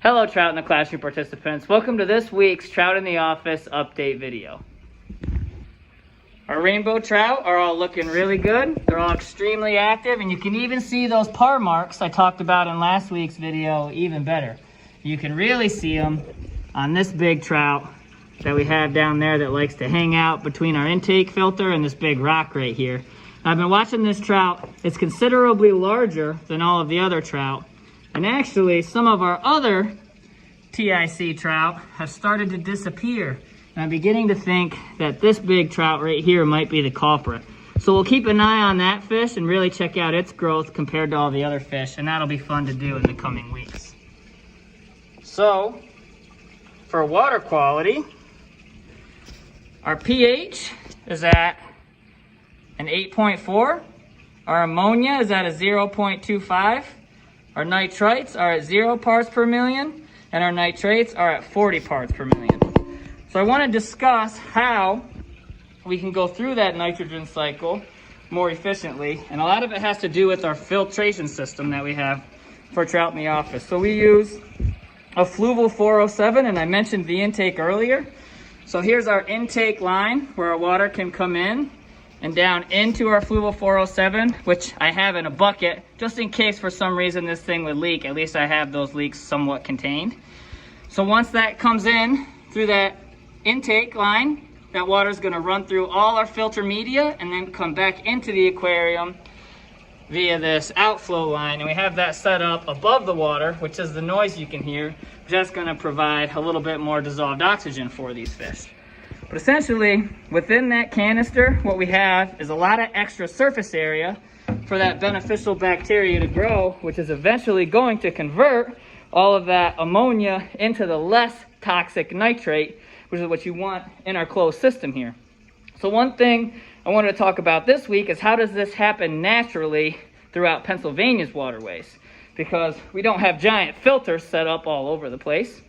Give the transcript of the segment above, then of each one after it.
Hello, Trout in the Classroom participants. Welcome to this week's Trout in the Office update video. Our rainbow trout are all looking really good. They're all extremely active, and you can even see those par marks I talked about in last week's video even better. You can really see them on this big trout that we have down there that likes to hang out between our intake filter and this big rock right here. I've been watching this trout. It's considerably larger than all of the other trout. And actually, some of our other TIC trout have started to disappear. And I'm beginning to think that this big trout right here might be the culprit. So we'll keep an eye on that fish and really check out its growth compared to all the other fish. And that'll be fun to do in the coming weeks. So, for water quality, our pH is at an 8.4. Our ammonia is at a 0.25. Our nitrites are at 0 parts per million, and our nitrates are at 40 parts per million. So I want to discuss how we can go through that nitrogen cycle more efficiently, and a lot of it has to do with our filtration system that we have for trout in the office. So we use a Fluval 407, and I mentioned the intake earlier. So here's our intake line where our water can come in and down into our Fluval 407, which I have in a bucket, just in case for some reason this thing would leak. At least I have those leaks somewhat contained. So once that comes in through that intake line, that water is going to run through all our filter media and then come back into the aquarium via this outflow line. And we have that set up above the water, which is the noise you can hear. Just going to provide a little bit more dissolved oxygen for these fish. But essentially, within that canister, what we have is a lot of extra surface area for that beneficial bacteria to grow, which is eventually going to convert all of that ammonia into the less toxic nitrate, which is what you want in our closed system here. So one thing I wanted to talk about this week is how does this happen naturally throughout Pennsylvania's waterways? Because we don't have giant filters set up all over the place.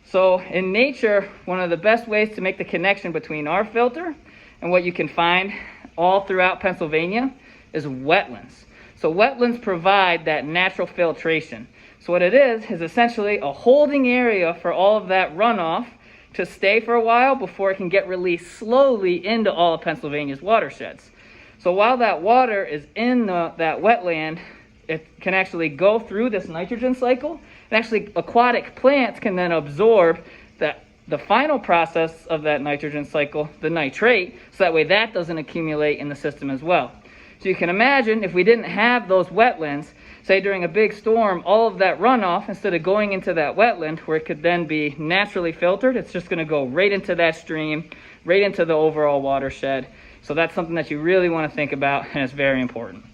So in nature, one of the best ways to make the connection between our filter and what you can find all throughout Pennsylvania is wetlands. So wetlands provide that natural filtration. So what it is essentially a holding area for all of that runoff to stay for a while before it can get released slowly into all of Pennsylvania's watersheds. So while that water is in that wetland, it can actually go through this nitrogen cycle. And actually, aquatic plants can then absorb the final process of that nitrogen cycle, the nitrate, so that way that doesn't accumulate in the system as well. So you can imagine if we didn't have those wetlands, say during a big storm, all of that runoff, instead of going into that wetland where it could then be naturally filtered, it's just going to go right into that stream, right into the overall watershed. So that's something that you really want to think about, and it's very important.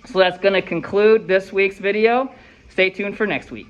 So that's going to conclude this week's video. Stay tuned for next week.